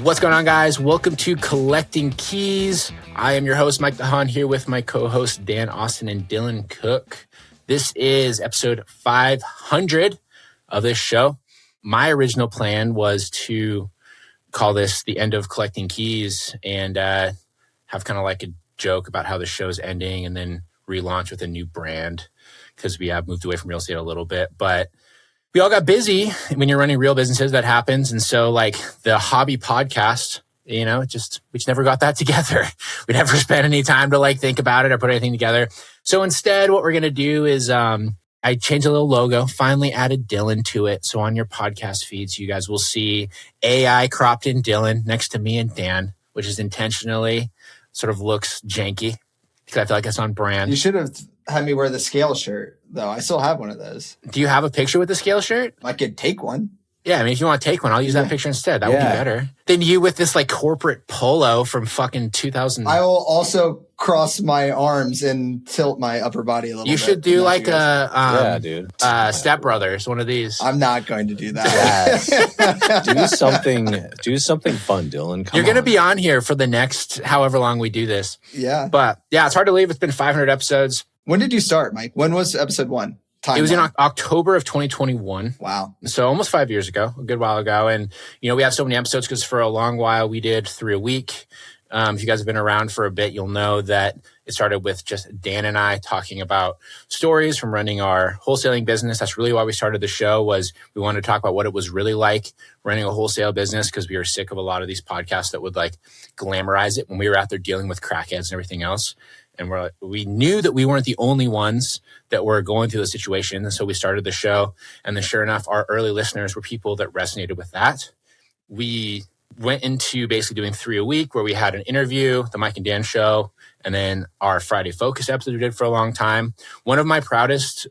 What's going on, guys? Welcome to Collecting Keys. I am your host, Mike DeHaan, here with my co-hosts, Dan Austin and Dylan Cook. This is episode 500 of this show. My original plan was to call this the end of Collecting Keys and have kind of like a joke about how the show's ending and then relaunch with a new brand because we have moved away from real estate a little bit. But we all got busy. When you're running real businesses, that happens. And so like the hobby podcast, we just never got that together. We never spent any time to like think about it or put anything together. So instead, what we're going to do is I changed a little logo, finally added Dylan to it. So on your podcast feeds, you guys will see AI cropped in Dylan next to me and Dan, which is intentionally sort of looks janky because I feel like it's on brand. You should have had me wear the scale shirt, though. I still have one of those. Do you have a picture with the scale shirt? I could take one. Yeah, I mean, if you want to take one, I'll use that picture instead. That would be better than you with this like corporate polo from fucking 2000. I will also cross my arms and tilt my upper body a little bit. You should do like Step Brothers, one of these. I'm not going to do that. Yes. do something fun, Dylan. You're going to be on here for the next however long we do this. Yeah. But yeah, it's hard to believe it's been 500 episodes. When did you start, Mike? When was episode 1? It was in October of 2021. Wow. So almost 5 years ago, a good while ago. And, we have so many episodes because for a long while we did 3 a week. If you guys have been around for a bit, you'll know that it started with just Dan and I talking about stories from running our wholesaling business. That's really why we started the show, was we wanted to talk about what it was really like running a wholesale business, because we were sick of a lot of these podcasts that would like glamorize it when we were out there dealing with crackheads and everything else. And we knew that we weren't the only ones that were going through the situation. And so we started the show. And then sure enough, our early listeners were people that resonated with that. We went into basically doing 3 a week, where we had an interview, the Mike and Dan show, and then our Friday Focus episode we did for a long time. One of my proudest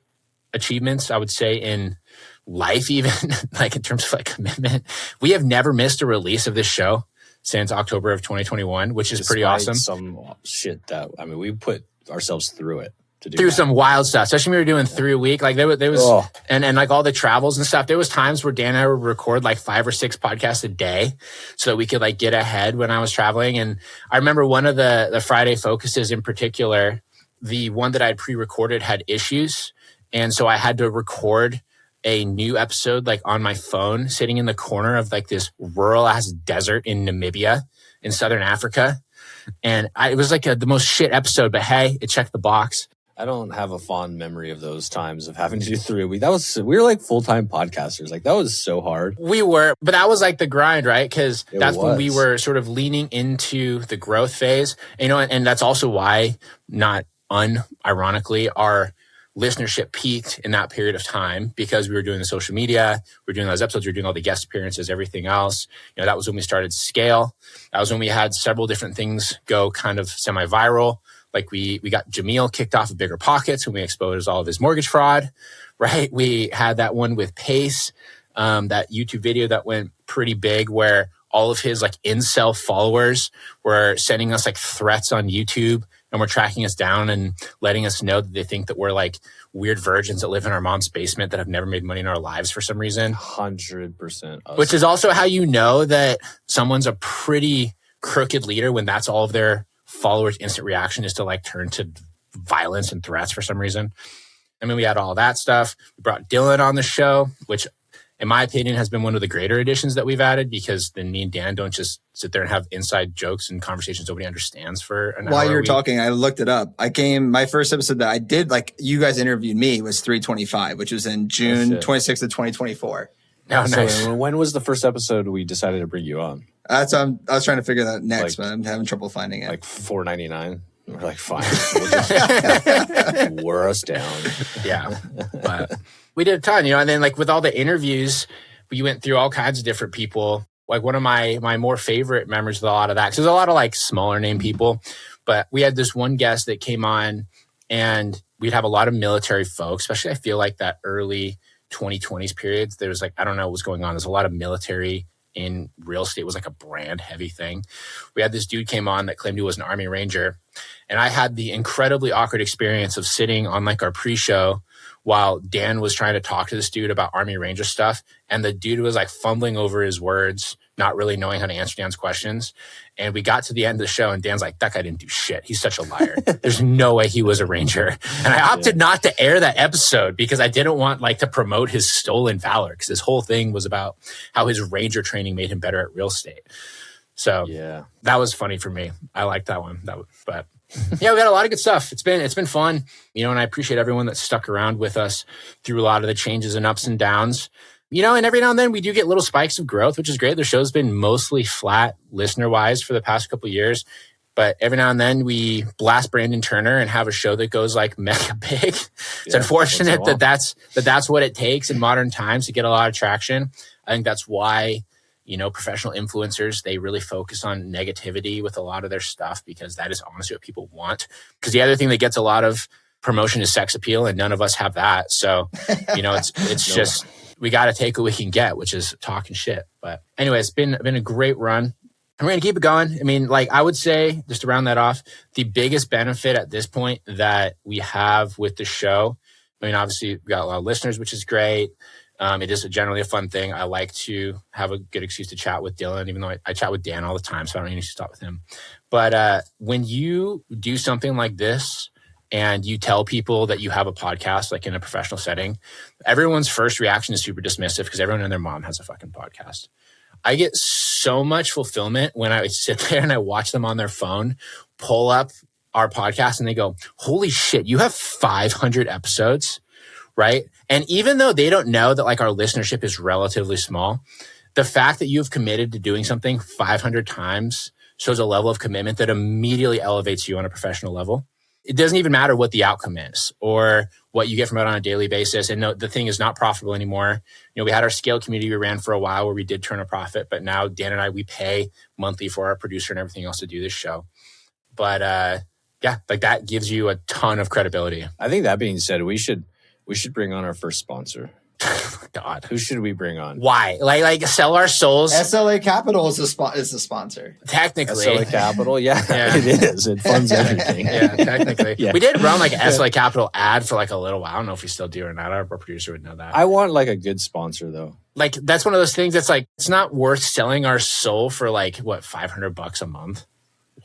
achievements, I would say, in life, even like in terms of like commitment, we have never missed a release of this show since October of 2021, which is pretty awesome. Some shit we put ourselves through it. Through some wild stuff, especially when we were doing 3 a week. Like there was, and like all the travels and stuff. There was times where Dan and I would record like 5 or 6 podcasts a day so that we could like get ahead when I was traveling. And I remember one of the Friday Focuses in particular, the one that I had pre-recorded had issues. And so I had to record a new episode like on my phone, sitting in the corner of like this rural ass desert in Namibia in Southern Africa. And it was like the most shit episode, but hey, it checked the box. I don't have a fond memory of those times of having to do 3 a week. We were like full-time podcasters. Like that was so hard. We were, but that was like the grind, right? Because that's when we were sort of leaning into the growth phase. And that's also why, not unironically, our listenership peaked in that period of time, because we were doing the social media, we were doing those episodes, we were doing all the guest appearances, everything else. That was when we started Scale. That was when we had several different things go kind of semi-viral. Like we got Jameel kicked off of Bigger Pockets when we exposed all of his mortgage fraud, right? We had that one with Pace, that YouTube video that went pretty big, where all of his like incel followers were sending us like threats on YouTube and were tracking us down and letting us know that they think that we're like weird virgins that live in our mom's basement that have never made money in our lives for some reason. 100%. Which is also how you know that someone's a pretty crooked leader, when that's all of their followers' instant reaction is to like turn to violence and threats for some reason. I mean, we had all that stuff. We brought Dylan on the show, which in my opinion has been one of the greater additions that we've added, because then me and Dan don't just sit there and have inside jokes and conversations nobody understands for an hour. While you were talking, I looked it up. My first episode that I did, like you guys interviewed me, was 325, which was in June 26th of 2024. Oh, nice. So when was the first episode we decided to bring you on? I was trying to figure that next, but I'm having trouble finding it. Like $4.99. We're like, fine. We'll just wear us down. Yeah. But we did a ton, and then like with all the interviews, we went through all kinds of different people. Like one of my more favorite memories of a lot of that, because there's a lot of like smaller name people, but we had this one guest that came on, and we'd have a lot of military folks, especially I feel like that early 2020s periods. There was like, I don't know what was going on. There's a lot of military in real estate. It was like a brand heavy thing. We had this dude came on that claimed he was an Army Ranger. And I had the incredibly awkward experience of sitting on like our pre-show while Dan was trying to talk to this dude about Army Ranger stuff. And the dude was like fumbling over his words, not really knowing how to answer Dan's questions. And we got to the end of the show and Dan's like, that guy didn't do shit. He's such a liar. There's no way he was a Ranger. And I opted not to air that episode because I didn't want like to promote his stolen valor, because his whole thing was about how his Ranger training made him better at real estate. So that was funny for me. I liked that one. But yeah, we got a lot of good stuff. It's been fun, and I appreciate everyone that stuck around with us through a lot of the changes and ups and downs. And every now and then we do get little spikes of growth, which is great. The show's been mostly flat listener-wise for the past couple of years. But every now and then we blast Brandon Turner and have a show that goes like mega big. It's unfortunate that's what it takes in modern times to get a lot of traction. I think that's why, professional influencers, they really focus on negativity with a lot of their stuff, because that is honestly what people want. Because the other thing that gets a lot of promotion is sex appeal, and none of us have that. So, it's just, we got to take what we can get, which is talking shit. But anyway, it's been a great run. We're going to keep it going. I mean, I would say, just to round that off, the biggest benefit at this point that we have with the show, obviously we got a lot of listeners, which is great. It is generally a fun thing. I like to have a good excuse to chat with Dylan, even though I chat with Dan all the time, so I don't need to stop with him. But when you do something like this and you tell people that you have a podcast, like in a professional setting, everyone's first reaction is super dismissive because everyone and their mom has a fucking podcast. I get so much fulfillment when I sit there and I watch them on their phone pull up our podcast and they go, holy shit, you have 500 episodes, right? And even though they don't know that our listenership is relatively small, the fact that you've committed to doing something 500 times shows a level of commitment that immediately elevates you on a professional level. It doesn't even matter what the outcome is or what you get from it on a daily basis. And no, the thing is not profitable anymore. We had our scale community we ran for a while where we did turn a profit, but now Dan and I, we pay monthly for our producer and everything else to do this show. But that gives you a ton of credibility. I think that being said, we should bring on our first sponsor. God, who should we bring on? Why? Like sell our souls? SLA Capital is the sponsor. Technically, SLA Capital, it is. It funds everything. Technically, we did run an SLA Capital ad for a little while. I don't know if we still do or not. Our producer would know that. I want a good sponsor though. That's one of those things that's it's not worth selling our soul for $500 a month.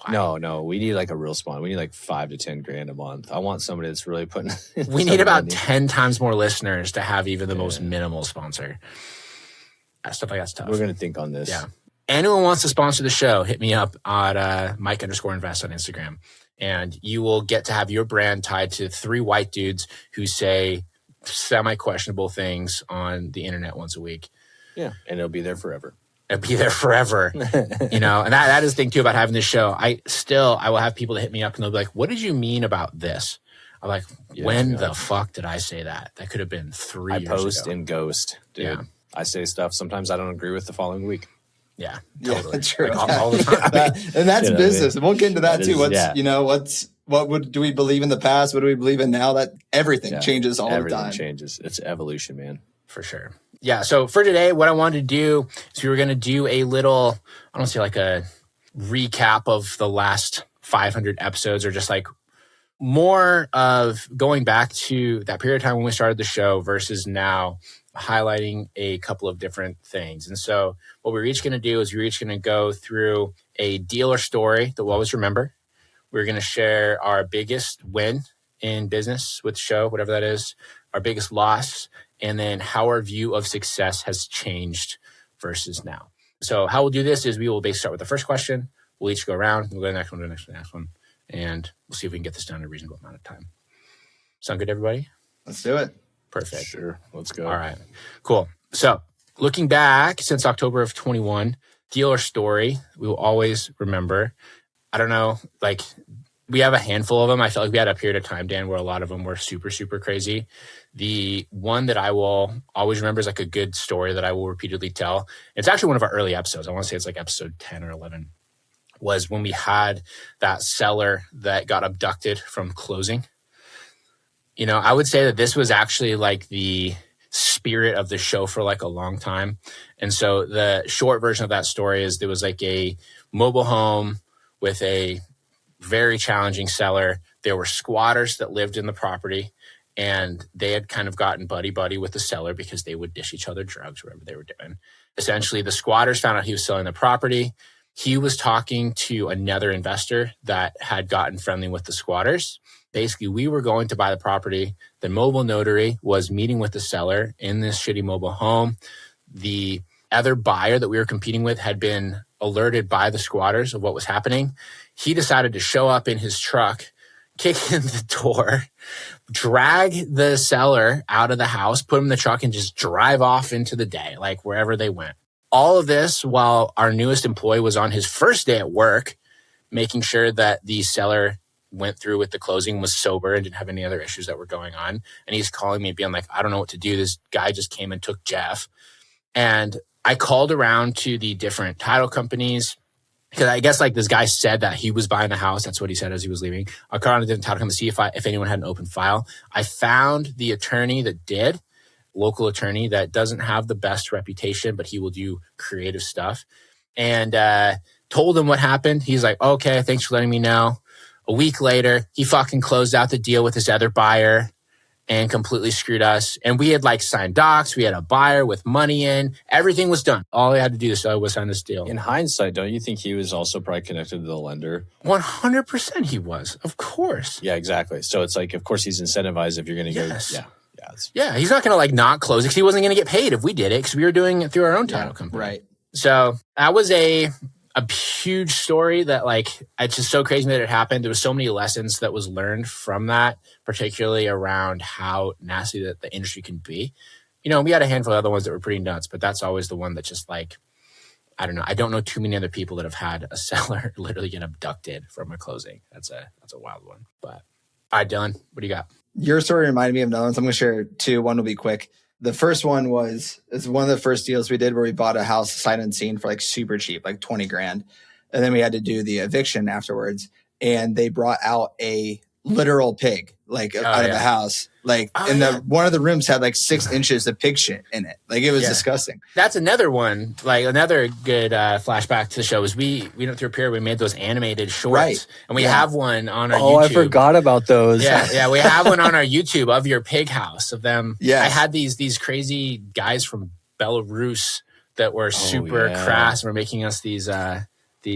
Why? No, we need a real sponsor. We need $5 to 10 grand a month. I want somebody that's really putting. We need about 10 times more listeners to have even the most minimal sponsor. Stuff like that's tough. We're gonna think on this. Yeah. Anyone wants to sponsor the show, hit me up at Mike_invest on Instagram, and you will get to have your brand tied to 3 white dudes who say semi-questionable things on the internet once a week. Yeah, and it'll be there forever. And that is the thing too about having this show. I will have people that hit me up and they'll be like, what did you mean about this? I'm like, when the fuck did I say that? That could have been 3 years ago. I post and ghost, dude. Yeah. I say stuff. Sometimes I don't agree with the following week. Yeah, totally. True. All the time. And that's business. And we'll get into that too. Do we believe in the past? What do we believe in now? That everything changes all the time. Everything changes. It's evolution, man. For sure. Yeah. So for today, what I wanted to do is we were going to do a little, I don't say a recap of the last 500 episodes, or just more of going back to that period of time when we started the show versus now, highlighting a couple of different things. And so what we're each going to do is we're each going to go through a deal or story that we'll always remember. We're going to share our biggest win in business with the show, whatever that is, our biggest loss, and then how our view of success has changed versus now. So how we'll do this is we will start with the first question. We'll each go around. We'll go to the next one, to the next one, to the next one. And we'll see if we can get this done in a reasonable amount of time. Sound good, everybody? Let's do it. Perfect. Sure. Let's go. All right. Cool. So looking back since October of 21, deal or story, we will always remember. I don't know, we have a handful of them. I felt like we had a period of time, Dan, where a lot of them were super, super crazy. The one that I will always remember is a good story that I will repeatedly tell. It's actually one of our early episodes. I want to say it's episode 10 or 11, was when we had that seller that got abducted from closing. I would say that this was actually the spirit of the show for a long time. And so the short version of that story is there was a mobile home with a very challenging seller. There were squatters that lived in the property, And they had kind of gotten buddy-buddy with the seller because they would dish each other drugs, whatever they were doing. Essentially, the squatters found out he was selling the property. He was talking to another investor that had gotten friendly with the squatters. Basically, we were going to buy the property. The mobile notary was meeting with the seller in this shitty mobile home. The other buyer that we were competing with had been alerted by the squatters of what was happening. He decided to show up in his truck, kick in the door, drag the seller out of the house, put him in the truck, and just drive off into the day, like wherever they went. All of this while our newest employee was on his first day at work, making sure that the seller went through with the closing, was sober, and didn't have any other issues that were going on. And he's calling me being like, I don't know what to do. This guy just came and took Jeff. And I called around to the different title companies because I guess like this guy said that he was buying the house. That's what he said as he was leaving. I called around to the different title companies to see if anyone had an open file. I found the attorney that did, local attorney that doesn't have the best reputation, but he will do creative stuff. And told him what happened. He's like, okay, thanks for letting me know. A week later, he fucking closed out the deal with his other buyer and completely screwed us. And we had like signed docs. We had a buyer with money in. Everything was done. All he had to do was sign this deal. In hindsight, don't you think he was also probably connected to the lender? 100% he was. Of course. Yeah, exactly. So it's like, of course, he's incentivized if you're going to go. Yeah. He's not going to like not close it because he wasn't going to get paid if we did it because we were doing it through our own title company. Right. So that was a huge story that like, it's just so crazy that it happened. There was so many lessons that was learned from that, particularly around how nasty that the industry can be. You know, we had a handful of other ones that were pretty nuts, but that's always the one that just like, I don't know. I don't know too many other people that have had a seller literally get abducted from a closing. That's a wild one. But all right, Dylan, what do you got? Your story reminded me of another one, so I'm going to share two. One will be quick. The first one is one of the first deals we did where we bought a house sight unseen for like super cheap, like 20 grand. And then we had to do the eviction afterwards. And they brought out a literal pig, like out of the house. Like one of the rooms had like 6 inches of pig shit in it. Like it was disgusting. That's another one. Like another good flashback to the show is we went through a period, we made those animated shorts. Right. And we have one on our YouTube. Oh, I forgot about those. Yeah, we have one on our YouTube of your pig house of them. Yeah. I had these crazy guys from Belarus that were super crass and were making us these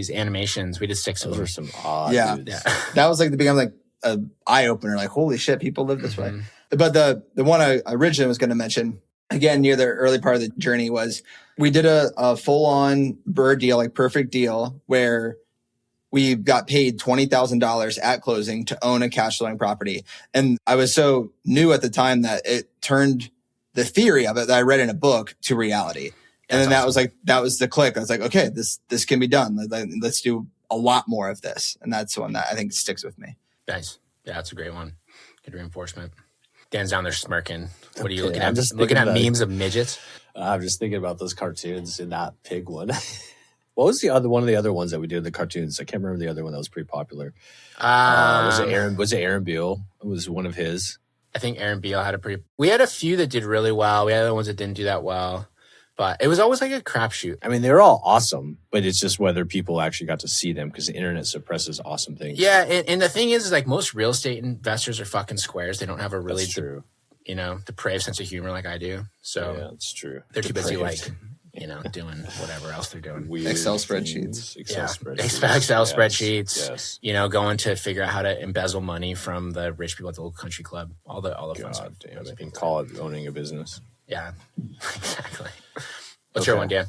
animations. We did 6 of them. Those are some odd dudes. Yeah. That was like the beginning, like an eye opener. Like, holy shit, people live this way. But the one I originally was going to mention, again, near the early part of the journey, was we did a full-on bird deal, like perfect deal, where we got paid $20,000 at closing to own a cash flowing property. And I was so new at the time that it turned the theory of it that I read in a book to reality. And then that was the click. I was like, okay, this can be done. Let's do a lot more of this. And that's one that I think sticks with me. Nice. Yeah, that's a great one. Good reinforcement. Dan's down there smirking. What are you looking at? I'm just looking at memes of midgets? I'm just thinking about those cartoons in that pig one. What was one of the other ones that we did, the cartoons? I can't remember the other one that was pretty popular. Was it Aaron Beal? It was one of his. I think Aaron Beal had we had a few that did really well. We had other ones that didn't do that well. But it was always like a crapshoot. I mean, they were all awesome, but it's just whether people actually got to see them because the internet suppresses awesome things. Yeah, and the thing is like most real estate investors are fucking squares. They don't have a really, depraved sense of humor like I do. So yeah, that's true. They're too busy like, doing whatever else they're doing. Weird Excel spreadsheets. Excel spreadsheets. Yes. Going to figure out how to embezzle money from the rich people at the local country club. All the fun stuff. Damn, you can call it owning a business. Yeah, exactly. What's your one, Dan?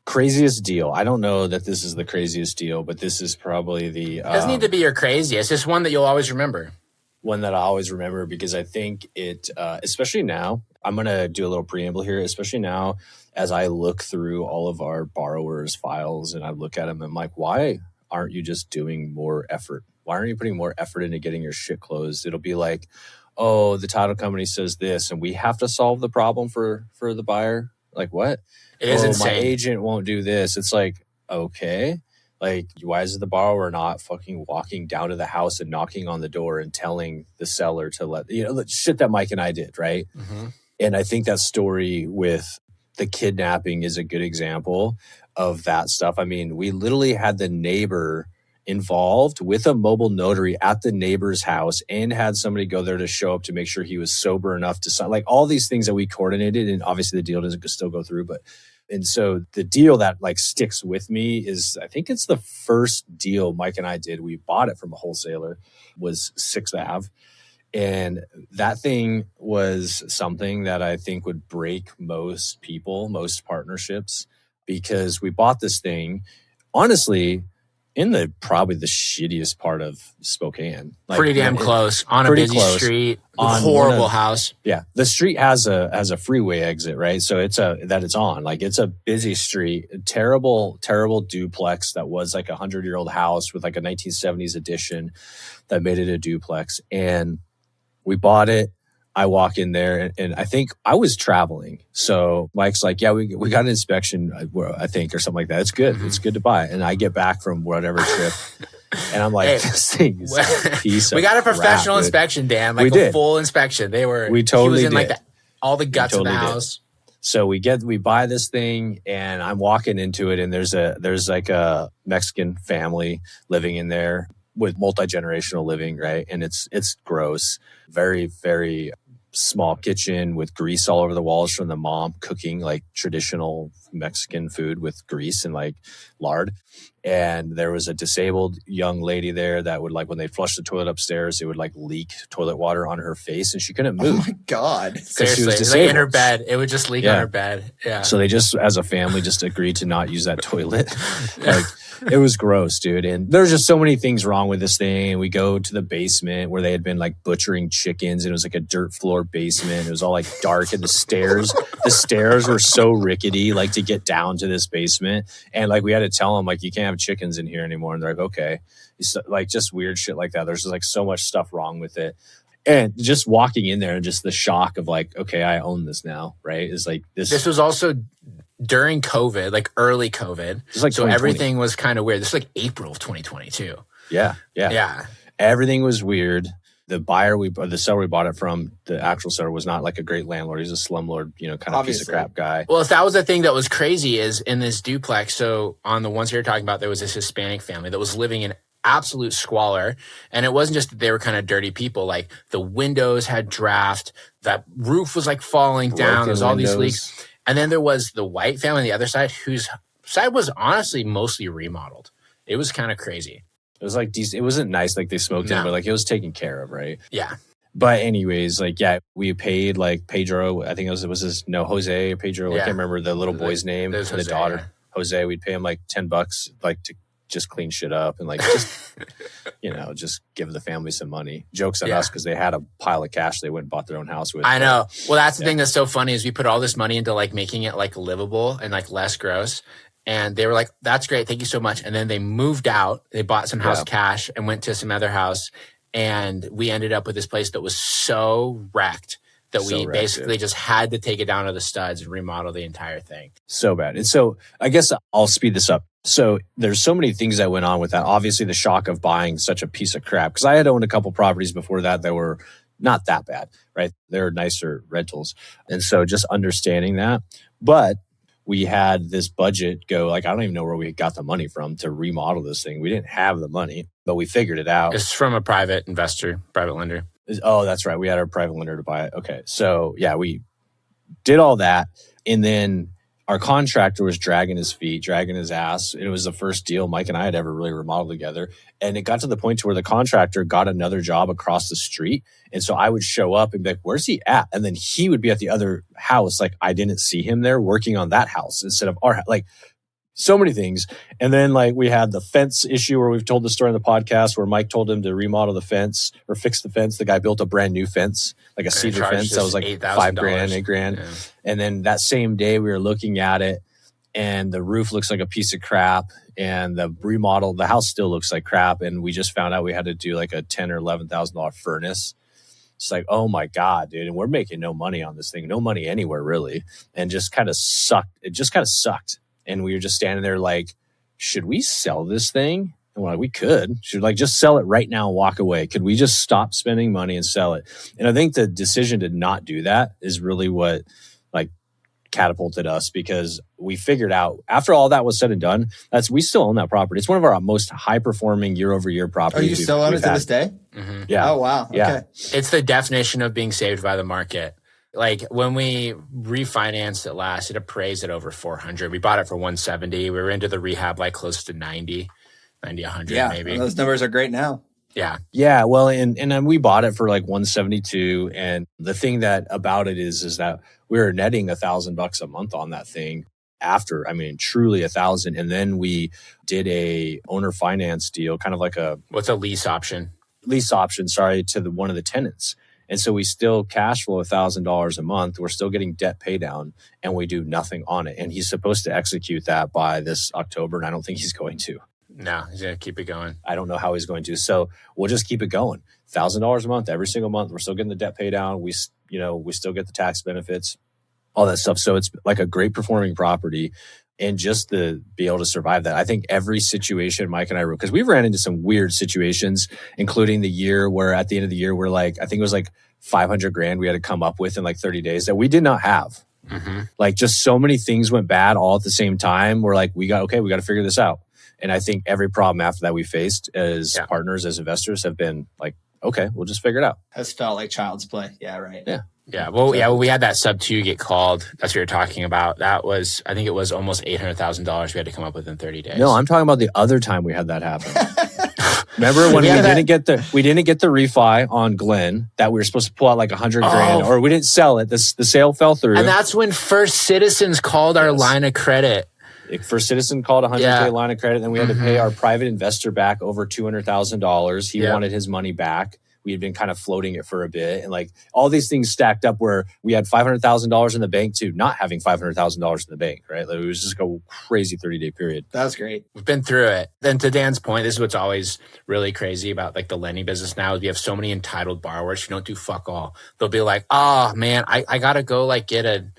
Craziest deal. I don't know that this is the craziest deal, but this is probably the... It doesn't need to be your craziest. It's just one that you'll always remember. One that I always remember because I think it, especially now, I'm going to do a little preamble here, especially now as I look through all of our borrowers' files and I look at them, I'm like, why aren't you just doing more effort? Why aren't you putting more effort into getting your shit closed? It'll be like, oh, the title company says this and we have to solve the problem for the buyer. Like, what? It is insane. My agent won't do this. It's like, okay. Like, why is the borrower not fucking walking down to the house and knocking on the door and telling the seller to shit that Mike and I did, right? Mm-hmm. And I think that story with the kidnapping is a good example of that stuff. I mean, we literally had the neighbor involved with a mobile notary at the neighbor's house and had somebody go there to show up to make sure he was sober enough to sign, like all these things that we coordinated. And obviously the deal doesn't still go through, and so the deal that like sticks with me is, I think it's the first deal Mike and I did. We bought it from a wholesaler, was 6th Ave. And that thing was something that I think would break most people, most partnerships, because we bought this thing, honestly, in probably the shittiest part of Spokane. Like, pretty damn close on a busy street, horrible house. Yeah, the street has a freeway exit, right? So it's on. Like, it's a busy street, a terrible duplex that was like a 100-year-old house with like a 1970s addition that made it a duplex. And we bought it. I walk in there and I think I was traveling. So Mike's like, yeah, we got an inspection, I think, or something like that. It's good. Mm-hmm. It's good to buy. And I get back from whatever trip and I'm like, this thing is a piece of we got a professional crap, inspection, Dan, like a full inspection. We totally he was in did. Like all the guts of the house. So we buy this thing and I'm walking into it and there's like a Mexican family living in there with multi-generational living, right? And it's gross. Very, very small kitchen with grease all over the walls from the mom cooking like traditional Mexican food with grease and like lard. And there was a disabled young lady there that would, like, when they flushed the toilet upstairs, it would like leak toilet water on her face and she couldn't move. Oh my God. Seriously, it was like in her bed. It would just leak on her bed. Yeah. So they just, as a family, just agreed to not use that toilet. Like, it was gross, dude. And there's just so many things wrong with this thing. And we go to the basement where they had been like butchering chickens. And it was like a dirt floor basement. It was all like dark. And the stairs were so rickety, like to get down to this basement. And like we had to tell them, like, you can't have chickens in here anymore. And they're like, okay. It's like just weird shit like that. There's just like so much stuff wrong with it. And just walking in there and just the shock of like, okay, I own this now, right? Is like this. This was also during COVID, like early COVID. Like so everything was kind of weird. This is like April of 2022. Yeah. Everything was weird. The seller we bought it from, the actual seller, was not like a great landlord. He's a slumlord, kind of piece of crap guy. Well, if that was the thing that was crazy, is in this duplex. So on the ones you're talking about, there was this Hispanic family that was living in absolute squalor. And it wasn't just that they were kind of dirty people. Like the windows had draft, that roof was like falling down. There's all these leaks. And then there was the white family on the other side, whose side was honestly mostly remodeled. It was kind of crazy. It was like decent. It wasn't nice like they smoked in, but like it was taken care of, right? Yeah. But anyways, like, yeah, we paid like Pedro. I think Jose or Pedro. I can't remember the little boy's name. The daughter, Jose. We'd pay him like $10, like to just clean shit up and like just just give the family some money. Jokes on us because they had a pile of cash they went and bought their own house with. I know. Well, that's the thing that's so funny is we put all this money into like making it like livable and like less gross. And they were like, that's great. Thank you so much. And then they moved out. They bought some house cash and went to some other house. And we ended up with this place that was so wrecked that we basically just had to take it down to the studs and remodel the entire thing. So bad. And so I guess I'll speed this up. So there's so many things that went on with that. Obviously, the shock of buying such a piece of crap, because I had owned a couple properties before that were not that bad, right? They're nicer rentals. And so just understanding that. But we had this budget go, like, I don't even know where we got the money from to remodel this thing. We didn't have the money, but we figured it out. It's from a private investor, private lender. Oh, that's right. We had our private lender to buy it. Okay. So yeah, we did all that. And then our contractor was dragging his feet, dragging his ass. It was the first deal Mike and I had ever really remodeled together. And it got to the point to where the contractor got another job across the street. And so I would show up and be like, where's he at? And then he would be at the other house. Like, I didn't see him there working on that house instead of our house. Like, so many things. And then like we had the fence issue where we've told the story on the podcast where Mike told him to remodel the fence or fix the fence. The guy built a brand new fence, like a cedar fence. That was like $5,000, $8,000. Yeah. And then that same day we were looking at it and the roof looks like a piece of crap and the house still looks like crap. And we just found out we had to do like a $10,000 or $11,000 furnace. It's like, oh my God, dude. And we're making no money on this thing, no money anywhere really. And just kind of sucked. It just kind of sucked. And we were just standing there like, should we sell this thing? And we're like, we could. Should like just sell it right now and walk away? Could we just stop spending money and sell it? And I think the decision to not do that is really what like catapulted us because we figured out after all that was said and done, we still own that property. It's one of our most high performing year over year properties. Oh, you still own it to this day? Mm-hmm. Yeah. Oh, wow. Okay. Yeah. It's the definition of being saved by the market. Like when we refinanced it last, it appraised at over 400. We bought it for 170. We were into the rehab like close to 90, 100 maybe. Those numbers are great now. Yeah. Yeah. Well, and then we bought it for like 172. And the thing about it is that we were netting $1,000 a month on that thing after, I mean, truly 1,000. And then we did a owner finance deal, kind of like what's a lease option? To one of the tenants. And so we still cash flow $1,000 a month. We're still getting debt pay down and we do nothing on it. And he's supposed to execute that by this October. And I don't think he's going to. No, he's going to keep it going. I don't know how he's going to. So we'll just keep it going. $1,000 a month, every single month. We're still getting the debt pay down. We still get the tax benefits, all that stuff. So it's like a great performing property. And just to be able to survive that, I think every situation Mike and I because we ran into some weird situations, including the year where at the end of the year, we're like, I think it was like $500,000 we had to come up with in like 30 days that we did not have. Mm-hmm. Like just so many things went bad all at the same time. We're like, we got to figure this out. And I think every problem after that we faced as partners, as investors have been like, okay, we'll just figure it out. Has felt like child's play. Yeah, right. Yeah. Yeah. Well, we had that sub 2 get called. That's what you're talking about. That was, I think it was almost $800,000 we had to come up with in 30 days. No, I'm talking about the other time we had that happen. Remember when we didn't get the refi on Glenn that we were supposed to pull out like $100,000 or we didn't sell it. The sale fell through. And that's when First Citizens called our line of credit. First Citizen called $100,000 line of credit. Then we had to pay our private investor back over $200,000. He wanted his money back. We had been kind of floating it for a bit. And like all these things stacked up where we had $500,000 in the bank to not having $500,000 in the bank, right? Like it was just a crazy 30-day period. That's great. We've been through it. Then to Dan's point, this is what's always really crazy about like the lending business now is we have so many entitled borrowers who don't do fuck all. They'll be like, oh man, I got to go like get a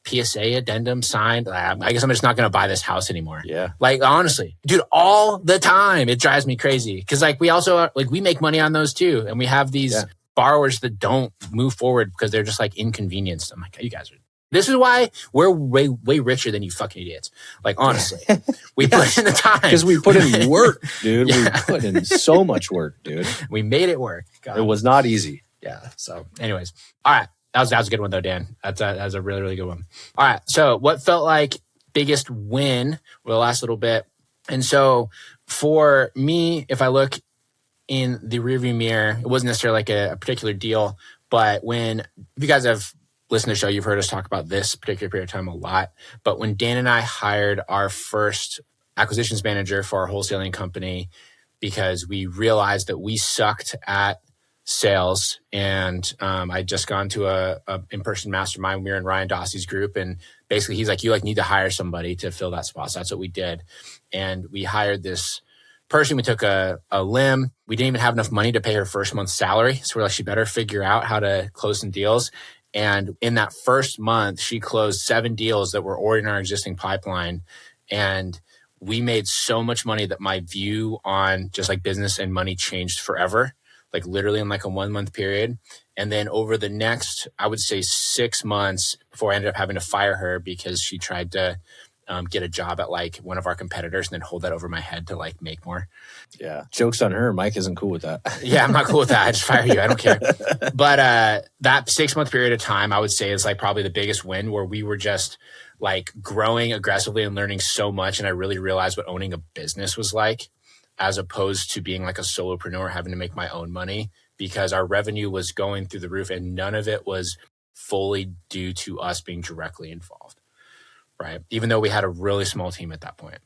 PSA addendum signed. I guess I'm just not going to buy this house anymore. Yeah. Like honestly, dude, all the time it drives me crazy. Cause like we also like we make money on those too. And we have these borrowers that don't move forward because they're just like inconvenienced. I'm like, you guys are, this is why we're way, way richer than you fucking idiots. Like honestly, we put in the time. Because we put in work, dude. We put in so much work, dude. We made it work. God. It was not easy. Yeah. So anyways, all right. That was a good one though, Dan. That was a really, really good one. All right. So what felt like biggest win for the last little bit? And so for me, if I look in the rearview mirror, it wasn't necessarily like a particular deal, but if you guys have listened to the show, you've heard us talk about this particular period of time a lot. But when Dan and I hired our first acquisitions manager for our wholesaling company, because we realized that we sucked at sales, and I'd just gone to a in-person mastermind. We were in Ryan Dossey's group, and basically he's like, you like need to hire somebody to fill that spot. So that's what we did. And we hired this person. We took a limb. We didn't even have enough money to pay her first month's salary. So we're like, she better figure out how to close some deals. And in that first month, she closed 7 deals that were already in our existing pipeline. And we made so much money that my view on just like business and money changed forever. Like literally in like a 1 month period. And then over the next, I would say 6 months before I ended up having to fire her because she tried to get a job at like one of our competitors and then hold that over my head to like make more. Yeah. Joke's on her. Mike isn't cool with that. Yeah, I'm not cool with that. I just fire you. I don't care. But that 6 month period of time, I would say is like probably the biggest win where we were just like growing aggressively and learning so much. And I really realized what owning a business was like, as opposed to being like a solopreneur having to make my own money, because our revenue was going through the roof and none of it was fully due to us being directly involved. Right. Even though we had a really small team at that point,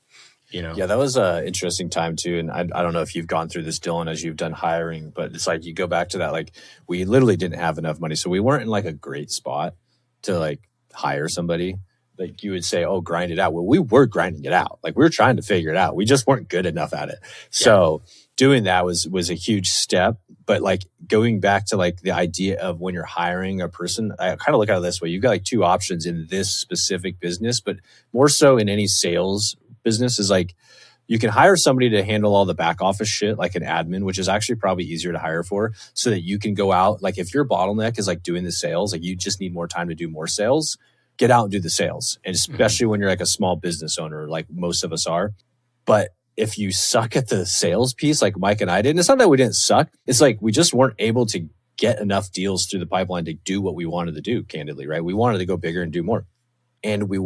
you know? Yeah, that was an interesting time too. And I don't know if you've gone through this, Dylan, as you've done hiring, but it's like you go back to that, like we literally didn't have enough money. So we weren't in like a great spot to like hire somebody. Like you would say, oh, grind it out. Well, we were grinding it out. Like we were trying to figure it out. We just weren't good enough at it. So doing that was a huge step. But like going back to like the idea of when you're hiring a person, I kind of look at it this way. You've got like 2 options in this specific business, but more so in any sales business is like you can hire somebody to handle all the back office shit, like an admin, which is actually probably easier to hire for, so that you can go out. Like if your bottleneck is like doing the sales, like you just need more time to do more sales. get out and do the sales. And especially when you're like a small business owner, like most of us are. But if you suck at the sales piece, like Mike and I did, and it's not that we didn't suck. It's like we just weren't able to get enough deals through the pipeline to do what we wanted to do, candidly, right? We wanted to go bigger and do more. And we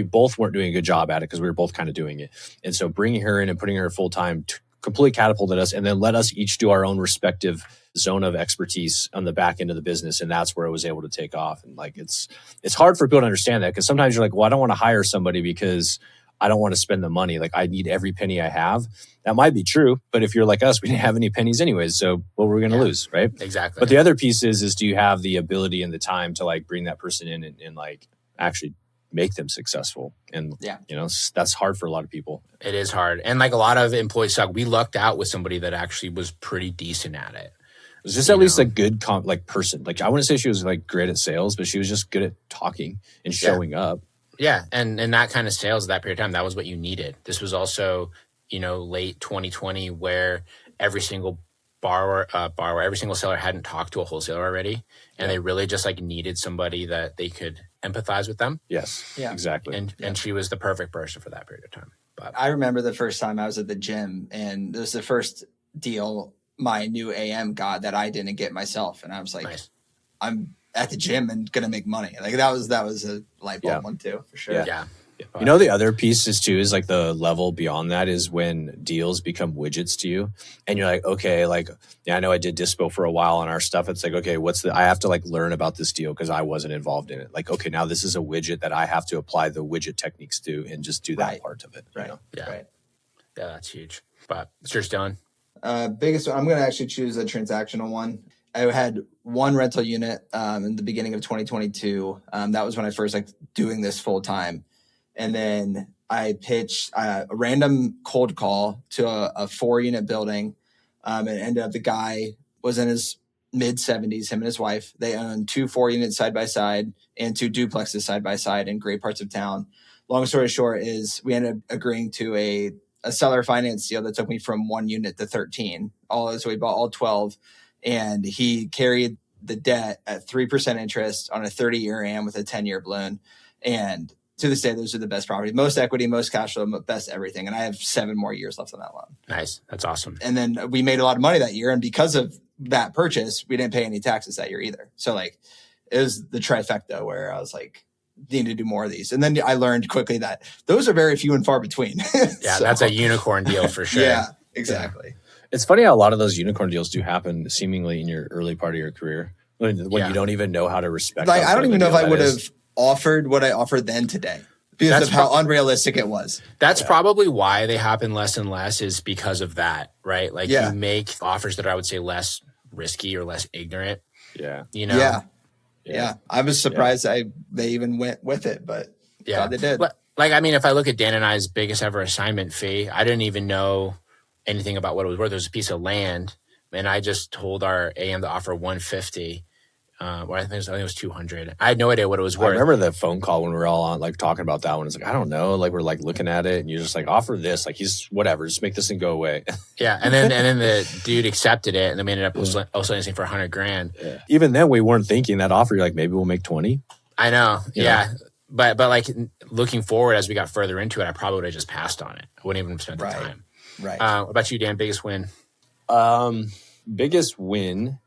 both weren't doing a good job at it because we were both kind of doing it. And so bringing her in and putting her full time completely catapulted us, and then let us each do our own respective zone of expertise on the back end of the business. And that's where it was able to take off. And like, it's hard for people to understand that, because sometimes you're like, well, I don't want to hire somebody because I don't want to spend the money. Like, I need every penny I have. That might be true, but if you're like us, we didn't have any pennies anyways. So what were we going to lose, right? Exactly. But the other piece is do you have the ability and the time to like bring that person in and like actually make them successful? And you know, that's hard for a lot of people. It is hard. And like a lot of employees suck. We lucked out with somebody that actually was pretty decent at it. It was just at least a good person. Like, I wouldn't say she was like great at sales, but she was just good at talking and showing up. Yeah. And that kind of sales at that period of time, that was what you needed. This was also, you know, late 2020, where every single borrower, every single seller hadn't talked to a wholesaler already. And they really just like needed somebody that they could empathize with them. Yes. Yeah. Exactly. And she was the perfect person for that period of time. But I remember the first time I was at the gym, and it was the first deal my new AM got that I didn't get myself. And I was like, nice. I'm at the gym and going to make money. Like that was a light bulb one too, for sure. Yeah. You know, the other piece is like the level beyond that is when deals become widgets to you, and you're like, okay, like, I know I did dispo for a while on our stuff. It's like, okay, I have to like learn about this deal because I wasn't involved in it. Like, okay, now this is a widget that I have to apply the widget techniques to and just do that part of it. Right. You know? Yeah. Right. Yeah, that's huge. But it's yours, Dylan. Biggest one, I'm going to actually choose a transactional one. I had one rental unit in the beginning of 2022. That was when I first like doing this full time. And then I pitched a random cold call to a 4-unit building. And it ended up the guy was in his mid 70s, him and his wife. They owned 2 4-units side by side and 2 duplexes side by side in great parts of town. Long story short is we ended up agreeing to a seller finance deal that took me from 1 unit to 13. So we bought all 12, and he carried the debt at 3% interest on a 30-year AM with a 10-year balloon. And to this day, those are the best properties, most equity, most cash flow, best everything. And I have 7 more years left on that loan. Nice. That's awesome. And then we made a lot of money that year. And because of that purchase, we didn't pay any taxes that year either. So like it was the trifecta where I was like, need to do more of these. And then I learned quickly that those are very few and far between. Yeah, so, that's a unicorn deal for sure. Yeah, exactly. Yeah. It's funny how a lot of those unicorn deals do happen seemingly in your early part of your career when you don't even know how to respect. Like, I don't even know if I would have offered what I offered then today because of how unrealistic it was. That's probably why they happen less and less, is because of that, right? Like you make offers that I would say less risky or less ignorant. Yeah. You know? Yeah. I was surprised they even went with it, but glad they did. Like, I mean, if I look at Dan and I's biggest ever assignment fee, I didn't even know anything about what it was worth. There was a piece of land, and I just told our AM to offer $150. Or I think it was $200. I had no idea what it was worth. I remember the phone call when we were all on, like, talking about that one. It's like, I don't know. Like, we're like looking at it, and you're just like, offer this. Like, he's whatever. Just make this thing go away. Yeah, and then the dude accepted it, and then we ended up also anything for $100,000. Yeah. Even then, we weren't thinking that offer. You're like, maybe we'll make 20. I know. Yeah. But like looking forward as we got further into it, I probably would have just passed on it. I wouldn't even have spent the time. Right. What about you, Dan? Biggest win? Biggest win.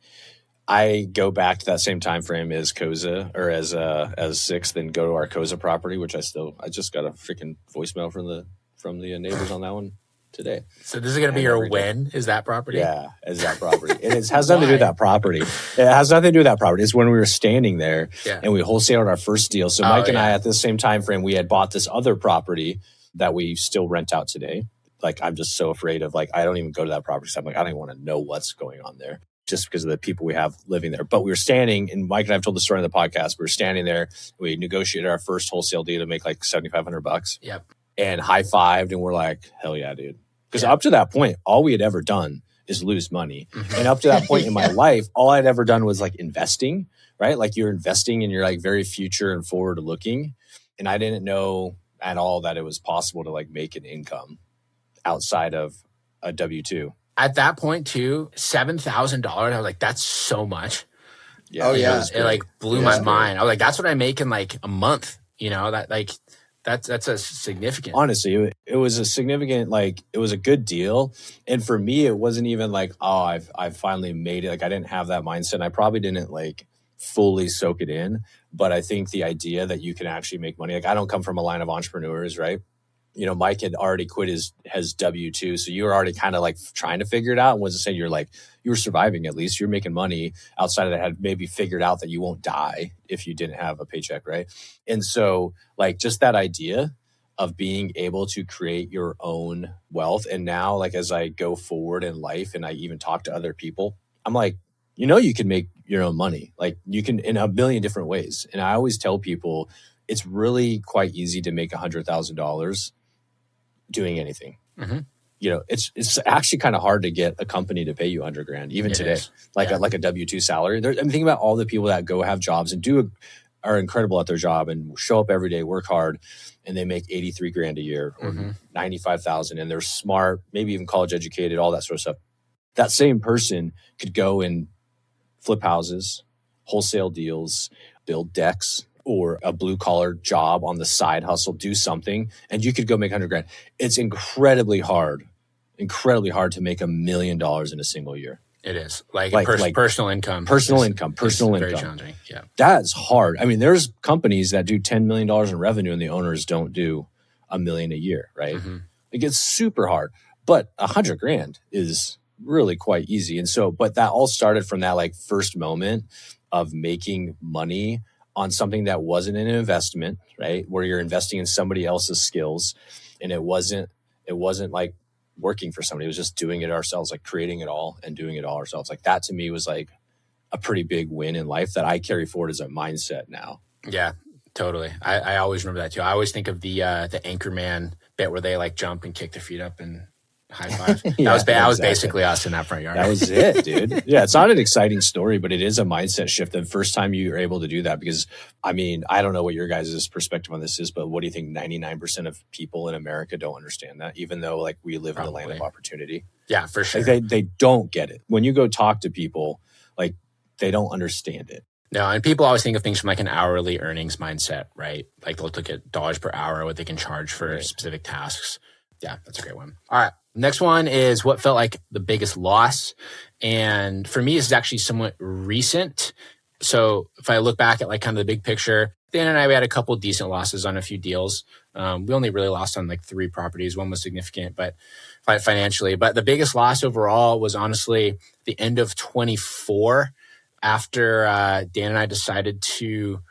I go back to that same time frame as Koza or as Sixth, and go to our Koza property, which I just got a freaking voicemail from the neighbors on that one today. So this is going to be your win? Is that property? Yeah, is that property. And it has nothing to do with that property. It has nothing to do with that property. It's when we were standing there and we wholesaled our first deal. So Mike and I, at the same time frame, we had bought this other property that we still rent out today. Like, I'm just so afraid of, like, I don't even go to that property. So I'm like, I don't even want to know what's going on there, just because of the people we have living there. But we were standing, and Mike and I have told the story on the podcast. We were standing there. We negotiated our first wholesale deal to make like $7,500. Yep. And high-fived, and we're like, hell yeah, dude. Because up to that point, all we had ever done is lose money. Mm-hmm. And up to that point in my life, all I'd ever done was like investing, right? Like, you're investing and you're like very future and forward looking. And I didn't know at all that it was possible to like make an income outside of a W-2. At that point too, $7,000, I was like, that's so much. Yeah. Oh, yeah. It like blew Yeah. my mind. I was like, that's what I make in like a month, that's a significant. Honestly, it was a significant, like, it was a good deal. And for me, it wasn't even like, oh, I've finally made it. Like, I didn't have that mindset. I probably didn't like fully soak it in. But I think the idea that you can actually make money, like, I don't come from a line of entrepreneurs, right? You know, Mike had already quit his W-2. So you were already kind of like trying to figure it out. And wasn't saying you were surviving, at least you're making money outside of that, had maybe figured out that you won't die if you didn't have a paycheck, right? And so like just that idea of being able to create your own wealth. And now, like, as I go forward in life and I even talk to other people, I'm like, you can make your own money. Like, you can in a million different ways. And I always tell people it's really quite easy to make $100,000 doing anything. Mm-hmm. It's actually kind of hard to get a company to pay you $100,000 even today, like a W-2 salary. I'm thinking about all the people that go have jobs and are incredible at their job and show up every day, work hard, and they make $83,000 a year or $95,000, and they're smart, maybe even college educated, all that sort of stuff. That same person could go and flip houses, wholesale deals, build decks, or a blue collar job on the side hustle, do something, and you could go make $100,000. It's incredibly hard to make $1 million in a single year. It is personal income. Personal income. Very challenging. Yeah. That's hard. I mean, there's companies that do $10 million in revenue and the owners don't do $1 million a year, right? Mm-hmm. It gets super hard, but $100,000 is really quite easy. And so, but that all started from that like first moment of making money on something that wasn't an investment, right? Where you're investing in somebody else's skills, and it wasn't like working for somebody. It was just doing it ourselves, like creating it all and doing it all ourselves. Like that to me was like a pretty big win in life that I carry forward as a mindset now. Yeah, totally. I always remember that too. I always think of the Anchorman bit where they like jump and kick their feet up and high five. That was basically us in that front yard. That was it, dude. Yeah, it's not an exciting story, but it is a mindset shift. The first time you're able to do that, because I mean, I don't know what your guys' perspective on this is, but what do you think 99% of people in America don't understand that, even though like we live in the land of opportunity? Yeah, for sure. Like, they don't get it. When you go talk to people, like they don't understand it. No, and people always think of things from like an hourly earnings mindset, right? Like they'll look at dollars per hour, what they can charge for specific tasks. Yeah, that's a great one. All right. Next one is what felt like the biggest loss. And for me, this is actually somewhat recent. So if I look back at like kind of the big picture, Dan and I, we had a couple decent losses on a few deals. We only really lost on like 3 properties. One was significant, but financially. But the biggest loss overall was honestly the end of 24 after Dan and I decided to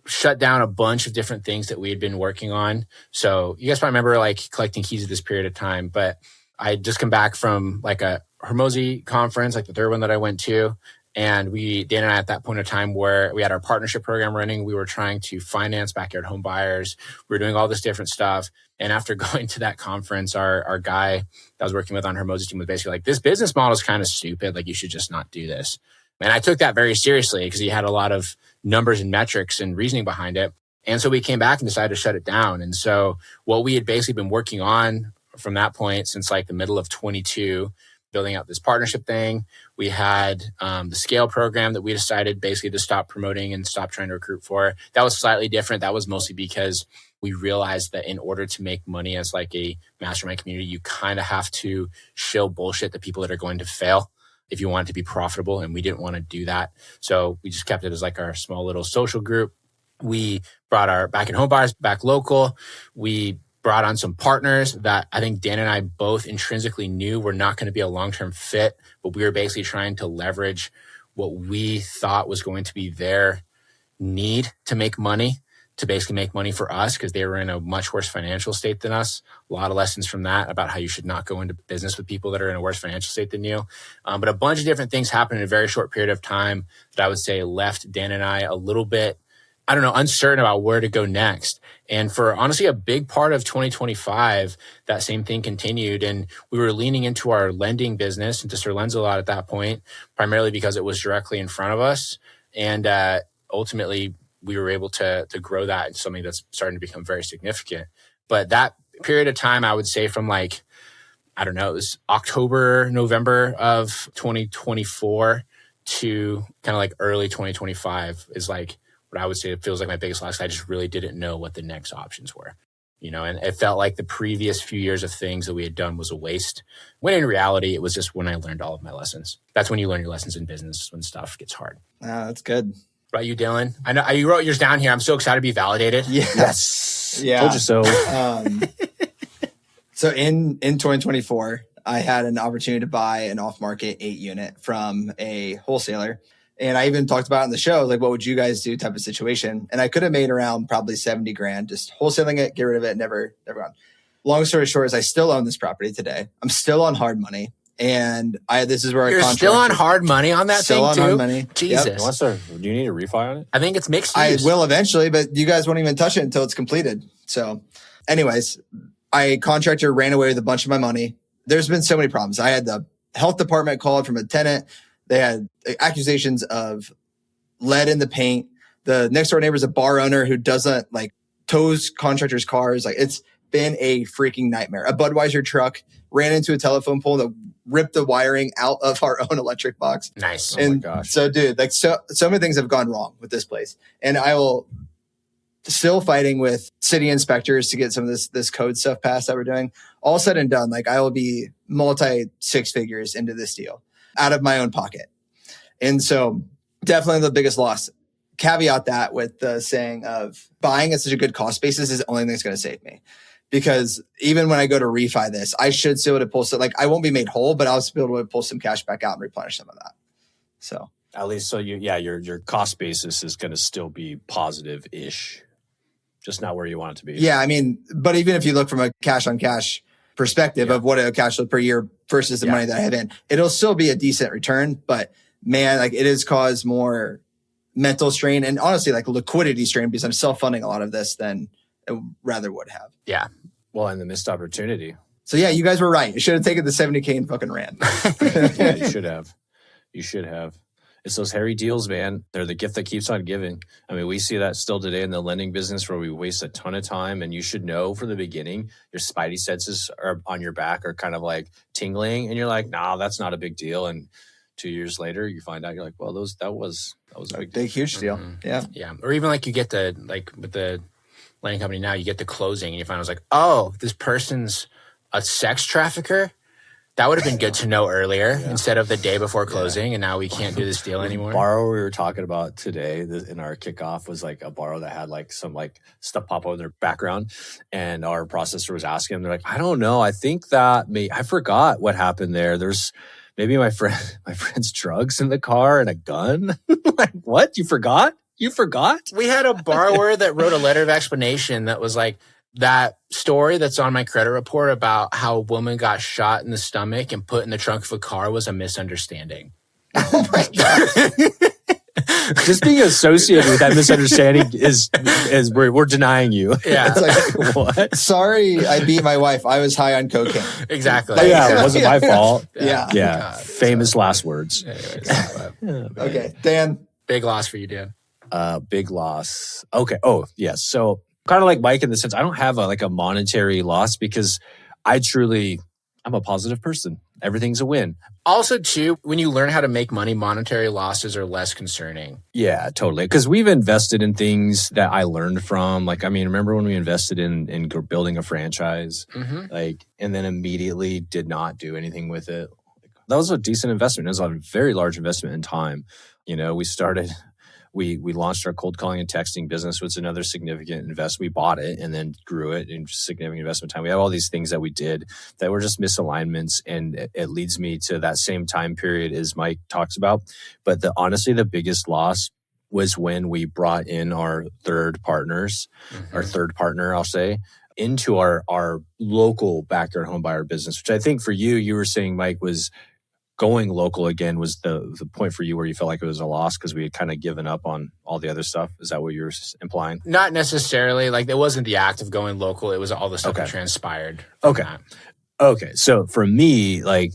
shut down a bunch of different things that we had been working on. So you guys probably remember like collecting keys at this period of time, but I had just come back from like a Hermosi conference, like the third one that I went to. And Dan and I, at that point in time where we had our partnership program running, we were trying to finance backyard home buyers. We were doing all this different stuff. And after going to that conference, our guy that I was working with on Hermosi team was basically like, this business model is kind of stupid. Like, you should just not do this. And I took that very seriously because he had a lot of numbers and metrics and reasoning behind it. And so we came back and decided to shut it down. And so what we had basically been working on from that point since like the middle of 22, building out this partnership thing. We had the scale program that we decided basically to stop promoting and stop trying to recruit for. That was slightly different. That was mostly because we realized that in order to make money as like a mastermind community, you kind of have to shill bullshit to people that are going to fail if you want it to be profitable. And we didn't want to do that. So we just kept it as like our small little social group. We brought our back at home buyers back local. We brought on some partners that I think Dan and I both intrinsically knew were not going to be a long-term fit, but we were basically trying to leverage what we thought was going to be their need to make money, to basically make money for us, because they were in a much worse financial state than us. A lot of lessons from that about how you should not go into business with people that are in a worse financial state than you. But a bunch of different things happened in a very short period of time that I would say left Dan and I a little bit, I don't know, uncertain about where to go next. And for honestly a big part of 2025, that same thing continued. And we were leaning into our lending business, into Sir Lenz a lot at that point, primarily because it was directly in front of us. And ultimately, we were able to grow that into something that's starting to become very significant. But that period of time, I would say from like, I don't know, it was October, November of 2024 to kind of like early 2025 is like what I would say it feels like my biggest loss. I just really didn't know what the next options were, and it felt like the previous few years of things that we had done was a waste, when in reality, it was just when I learned all of my lessons. That's when you learn your lessons in business, when stuff gets hard. That's good. What about you, Dylan? I know you wrote yours down here. I'm so excited to be validated. Yes. Yeah. Told you so. So in 2024, I had an opportunity to buy an off-market 8-unit from a wholesaler. And I even talked about it on the show, like, what would you guys do type of situation? And I could have made around probably 70 grand, just wholesaling it, get rid of it, never gone. Long story short is I still own this property today. I'm still on hard money. And this is where you're still on hard money on that still thing on too? Hard money. Jesus. Yep. Do you need a refi on it? I think it's mixed I use. will eventually, but you guys won't even touch it until it's completed. So anyways, a contractor ran away with a bunch of my money. There's been so many problems. I had the health department called from a tenant. They had accusations of lead in the paint. The next door neighbor is a bar owner who doesn't like tows contractors' cars. Like, it's been a freaking nightmare. A Budweiser truck ran into a telephone pole that ripped the wiring out of our own electric box. Nice. And oh my gosh. so, dude, like so many things have gone wrong with this place. And I will still fighting with city inspectors to get some of this code stuff passed that we're doing. All said and done, like, I will be multi 6 figures into this deal out of my own pocket. And so definitely the biggest loss. Caveat that with the saying of buying at such a good cost basis is the only thing that's going to save me. Because even when I go to refi this, I should still be able to pull some, like, I won't be made whole, but I'll still be able to pull some cash back out and replenish some of that. So at least, so your cost basis is going to still be positive-ish, just not where you want it to be. Yeah, I mean, but even if you look from a cash on cash perspective of what a cash flow per year versus the money that I have in, it'll still be a decent return. But man, like, it has caused more mental strain and honestly like liquidity strain because I'm self-funding a lot of this than it rather would have. Yeah. Well, and the missed opportunity. So yeah, you guys were right. You should have taken the 70K and fucking ran. Yeah, you should have. You should have. It's those hairy deals, man. They're the gift that keeps on giving. I mean, we see that still today in the lending business where we waste a ton of time. And you should know from the beginning, your spidey senses are on your back are kind of like tingling. And you're like, nah, that's not a big deal. And 2 years later, you find out, you're like, well, that was a big huge deal. Yeah. Yeah. Or even like you get the, like with the lending company now, you get the closing and you find out, like, oh, this person's a sex trafficker. That would have been good to know earlier instead of the day before closing. And now we can't do this deal anymore. Borrower we were talking about today in our kickoff was like a borrower that had like some like stuff pop up in their background. And our processor was asking them, they're like, I don't know. I think that I forgot what happened there. There's maybe my friend's drugs in the car and a gun. Like, what? You forgot? You forgot? We had a borrower that wrote a letter of explanation that was like, that story that's on my credit report about how a woman got shot in the stomach and put in the trunk of a car was a misunderstanding. Oh my God. Just being associated with that misunderstanding is we're denying you. Yeah. It's like, what? Sorry, I beat my wife. I was high on cocaine. Exactly. Oh, yeah, it wasn't my fault. Yeah. Yeah. God. Famous last words. Anyways, Okay, Dan. big loss for you, Dan. Big loss. Okay. Oh, yes. So kind of like Mike in the sense, I don't have a monetary loss because I'm a positive person. Everything's a win. Also, too, when you learn how to make money, monetary losses are less concerning. Yeah, totally. Because we've invested in things that I learned from. Like, I mean, remember when we invested in building a franchise, and then immediately did not do anything with it. That was a decent investment. It was a very large investment in time. We launched our cold calling and texting business, which was another significant investment. We bought it and then grew it in significant investment time. We have all these things that we did that were just misalignments. And it leads me to that same time period as Mike talks about. But honestly, the biggest loss was when we brought in our third partner, I'll say, into our local backyard home buyer business, which I think for you were saying, Mike, was going local again was the point for you where you felt like it was a loss because we had kind of given up on all the other stuff. Is that what you're implying? Not necessarily. Like, it wasn't the act of going local. It was all the stuff that transpired. Okay. So for me, like,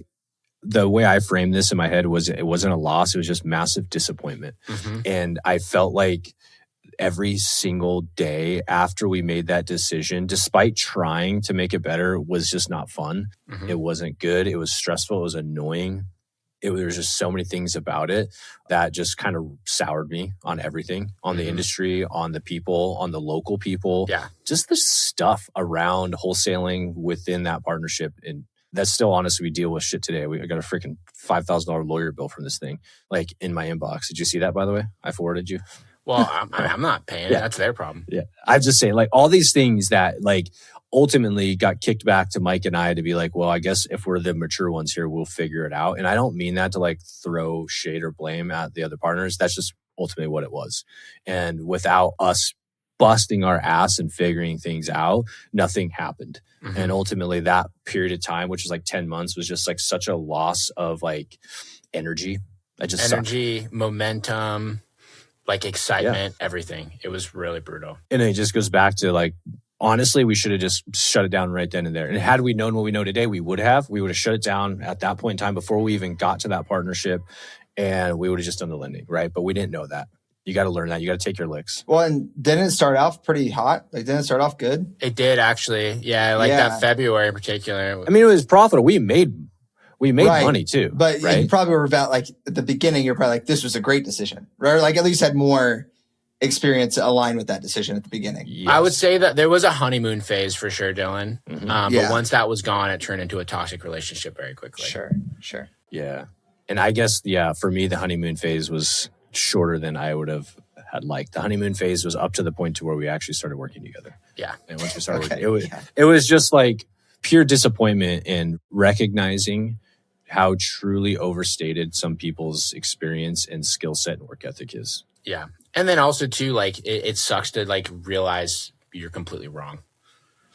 the way I framed this in my head was it wasn't a loss. It was just massive disappointment. And I felt like every single day after we made that decision, despite trying to make it better, was just not fun. It wasn't good. It was stressful. It was annoying. There's just so many things about it that just kind of soured me on everything, on the industry, on the people, on the local people. Yeah. Just the stuff around wholesaling within that partnership. And that's still, honestly, we deal with shit today. I got a freaking $5,000 lawyer bill from this thing, like in my inbox. Did you see that, by the way? I forwarded you. Well, I'm not paying it. That's their problem. Yeah. I'm just saying, like, all these things that, like, ultimately got kicked back to Mike and I to be like, well, I guess if we're the mature ones here, we'll figure it out. And I don't mean that to like throw shade or blame at the other partners. That's just ultimately what it was. And without us busting our ass and figuring things out, nothing happened. And ultimately that period of time, which was like 10 months, was just like such a loss of like energy. Momentum, like excitement, everything. It was really brutal. And it just goes back to like, honestly, we should have just shut it down right then and there. And had we known what we know today, we would have shut it down at that point in time before we even got to that partnership, and we would have just done the lending, right? But we didn't know that. You got to learn that. You got to take your licks. Well, and didn't it start off pretty hot? Like, didn't it start off good? It did, actually. Yeah, that February in particular. I mean, it was profitable. We made money too. But right? you probably were about, like, at the beginning, you're probably like, this was a great decision, right? Like, at least had more experience aligned with that decision at the beginning. Yes. I would say that there was a honeymoon phase for sure, Dylan. But once that was gone, it turned into a toxic relationship very quickly. Sure. Yeah. And I guess, for me, the honeymoon phase was shorter than I would have had liked. The honeymoon phase was up to the point to where we actually started working together. Yeah. And once we started working, it was just like pure disappointment in recognizing how truly overstated some people's experience and skill set and work ethic is. Yeah. And then also too, like, it sucks to like realize you're completely wrong.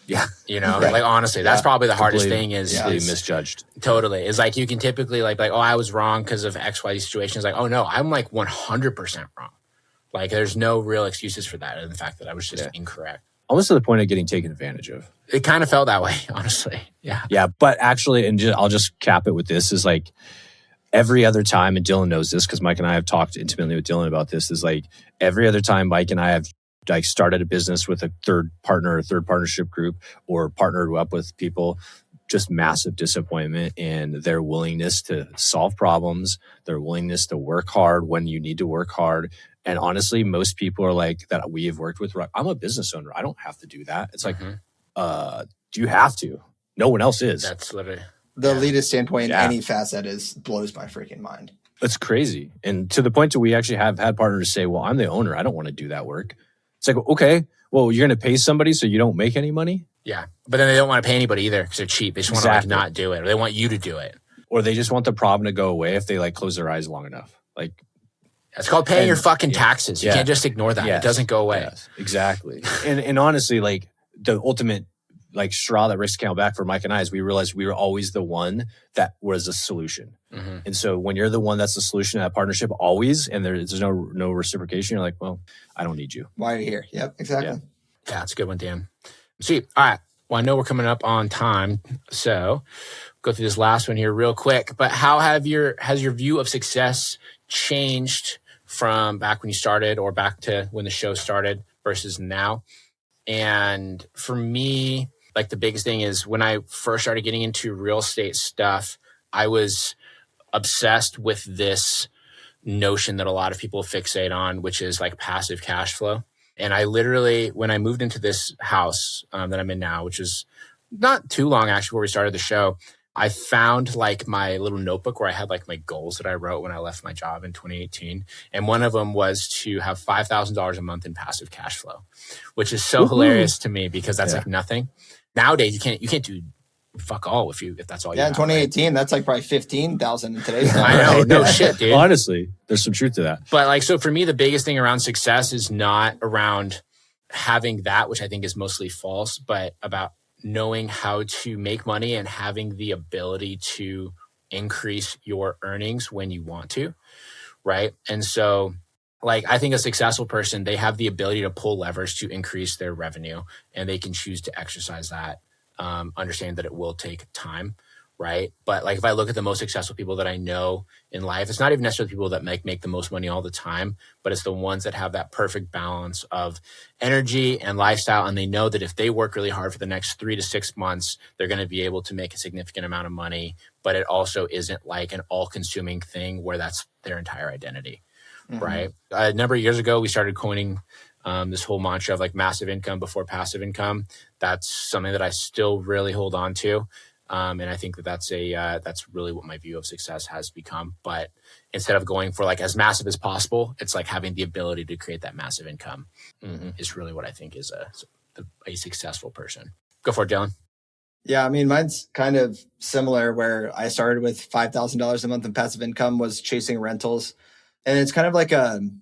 Yeah. Like, honestly, that's probably the hardest thing is misjudged. Totally. Is like, you can typically like, oh, I was wrong because of XY situation. It's like, oh no, I'm like 100% wrong. Like, there's no real excuses for that. And the fact that I was just incorrect. Almost to the point of getting taken advantage of. It kind of felt that way, honestly. Yeah. Yeah. But actually, and I'll just cap it with this, is like, every other time, and Dylan knows this because Mike and I have talked intimately with Dylan about this, is like every other time Mike and I have like started a business with a third partner or third partnership group or partnered up with people, just massive disappointment in their willingness to solve problems, their willingness to work hard when you need to work hard. And honestly, most people are like that we have worked with, I'm a business owner. I don't have to do that. It's like, do you have to? No one else is. That's literally... The elitist standpoint in any facet blows my freaking mind. It's crazy. And to the point that we actually have had partners say, well, I'm the owner. I don't want to do that work. It's like, okay, well, you're going to pay somebody so you don't make any money? Yeah. But then they don't want to pay anybody either because they're cheap. They just want to like not do it, or they want you to do it. Or they just want the problem to go away if they like close their eyes long enough. Like, it's called paying your fucking taxes. You can't just ignore that. It doesn't go away. Yes, exactly. and honestly, like the ultimate like straw that risk count back for Mike and I is we realized we were always the one that was a solution. And so when you're the one that's the solution to that partnership always, and there's no reciprocation, you're like, well, I don't need you. Why are you here? Yep, exactly. Yeah, that's a good one, Dan. Sweet. All right. Well, I know we're coming up on time, so go through this last one here real quick. But how has your view of success changed from back when you started or back to when the show started versus now? And for me, like the biggest thing is when I first started getting into real estate stuff, I was obsessed with this notion that a lot of people fixate on, which is like passive cash flow. And I literally, when I moved into this house that I'm in now, which is not too long actually before we started the show, I found like my little notebook where I had like my goals that I wrote when I left my job in 2018. And one of them was to have $5,000 a month in passive cash flow, which is so hilarious to me because that's like nothing. Nowadays, you can't do fuck all if that's all you have. Yeah, in 2018, right? That's like probably 15,000 in today's time. I know, no shit, dude. Honestly, there's some truth to that. But like, so for me, the biggest thing around success is not around having that, which I think is mostly false, but about knowing how to make money and having the ability to increase your earnings when you want to, right? And so like, I think a successful person, they have the ability to pull levers to increase their revenue, and they can choose to exercise that, understand that it will take time, right? But like if I look at the most successful people that I know in life, it's not even necessarily people that make the most money all the time, but it's the ones that have that perfect balance of energy and lifestyle. And they know that if they work really hard for the next 3 to 6 months, they're going to be able to make a significant amount of money. But it also isn't like an all-consuming thing where that's their entire identity, right? A number of years ago, we started coining this whole mantra of like massive income before passive income. That's something that I still really hold on to. And I think that that's really what my view of success has become. But instead of going for like as massive as possible, it's like having the ability to create that massive income is really what I think is a successful person. Go for it, Dylan. Yeah, I mean, mine's kind of similar where I started with $5,000 a month in passive income, was chasing rentals. And it's kind of like an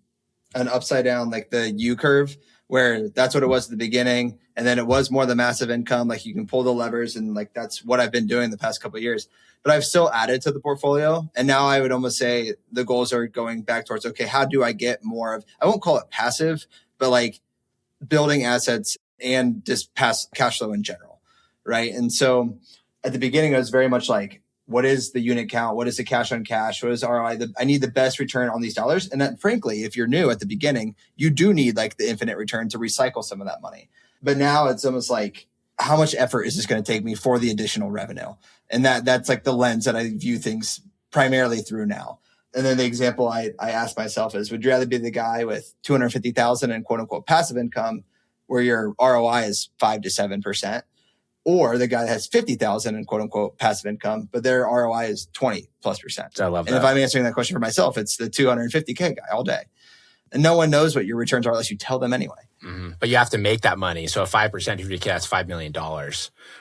upside down, like the U curve, where that's what it was at the beginning. And then it was more the massive income, like you can pull the levers, and like that's what I've been doing the past couple of years. But I've still added to the portfolio. And now I would almost say the goals are going back towards, okay, how do I get more of, I won't call it passive, but like building assets and just pass cash flow in general, right? And so at the beginning, it was very much like, what is the unit count? What is the cash on cash? What is ROI? I need the best return on these dollars. And then frankly, if you're new at the beginning, you do need like the infinite return to recycle some of that money. But now it's almost like, how much effort is this going to take me for the additional revenue? And that's like the lens that I view things primarily through now. And then the example I ask myself is, would you rather be the guy with 250,000 in quote unquote passive income where your ROI is 5 to 7%? Or the guy that has 50,000 in quote unquote passive income, but their ROI is 20+%. I love that. And if I'm answering that question for myself, it's the 250K guy all day. And no one knows what your returns are unless you tell them anyway. But you have to make that money. So a 5% 50K, that's $5 million.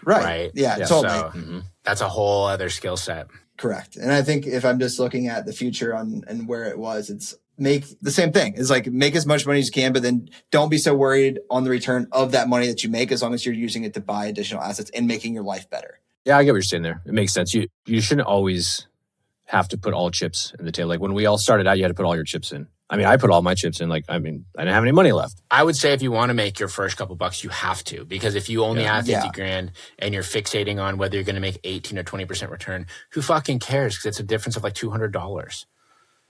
Right. Yeah, totally. So that's a whole other skill set. Correct. And I think if I'm just looking at the future and where it was, it's make the same thing. It's like make as much money as you can, but then don't be so worried on the return of that money that you make, as long as you're using it to buy additional assets and making your life better. Yeah, I get what you're saying there. It makes sense. You shouldn't always have to put all chips in the table. Like when we all started out, you had to put all your chips in. I mean, I put all my chips in. Like, I mean, I didn't have any money left. I would say if you want to make your first couple bucks, you have to, because if you only have 50 grand and you're fixating on whether you're going to make 18 or 20% return, who fucking cares? Because it's a difference of like $200.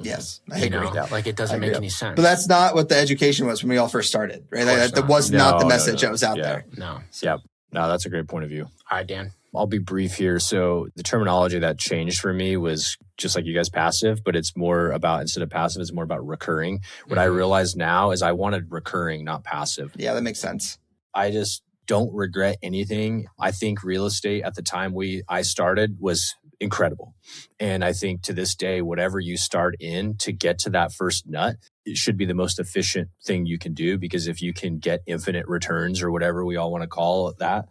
Yes, I agree. Like it doesn't make any sense. But that's not what the education was when we all first started, right? That was not the message that was out there. No. Yeah. No, that's a great point of view. All right, Dan. I'll be brief here. So the terminology that changed for me was just like you guys, passive, but it's more about, instead of passive, it's more about recurring. What I realize now is I wanted recurring, not passive. Yeah, that makes sense. I just don't regret anything. I think real estate at the time I started was incredible. And I think to this day, whatever you start in to get to that first nut, it should be the most efficient thing you can do, because if you can get infinite returns or whatever we all want to call it, that,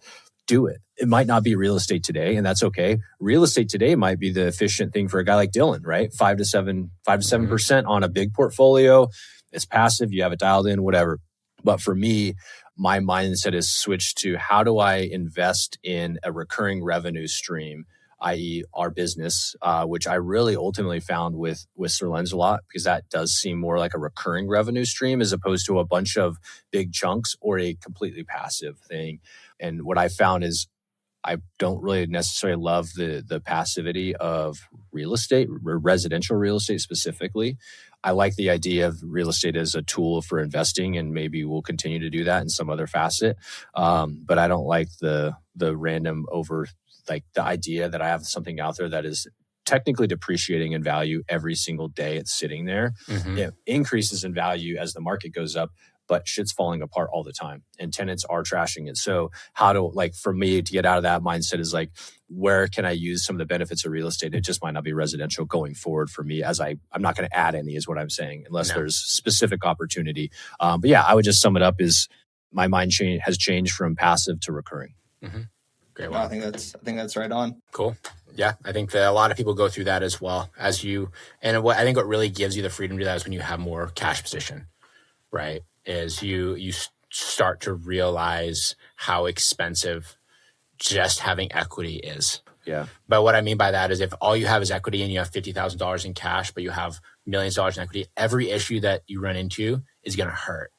do it. It might not be real estate today, and that's okay. Real estate today might be the efficient thing for a guy like Dylan, right? 5 to 7% on a big portfolio. It's passive. You have it dialed in, whatever. But for me, my mindset is switched to, how do I invest in a recurring revenue stream, i.e. our business, which I really ultimately found with Sir Lens a lot, because that does seem more like a recurring revenue stream as opposed to a bunch of big chunks or a completely passive thing. And what I found is I don't really necessarily love the passivity of real estate, residential real estate specifically. I like the idea of real estate as a tool for investing, and maybe we'll continue to do that in some other facet. But I don't like the random over, like the idea that I have something out there that is technically depreciating in value every single day it's sitting there. It increases in value as the market goes up, but shit's falling apart all the time and tenants are trashing it. So for me to get out of that mindset is like, where can I use some of the benefits of real estate? It just might not be residential going forward for me, as I'm not going to add any, is what I'm saying, unless there's specific opportunity. But yeah, I would just sum it up as my mind has changed from passive to recurring. Great. Well, I think that's right on. Cool. Yeah, I think that a lot of people go through that as well. I think what really gives you the freedom to do that is when you have more cash position, right? Is you start to realize how expensive just having equity is. Yeah. But what I mean by that is, if all you have is equity and you have $50,000 in cash, but you have millions of dollars in equity, every issue that you run into is going to hurt.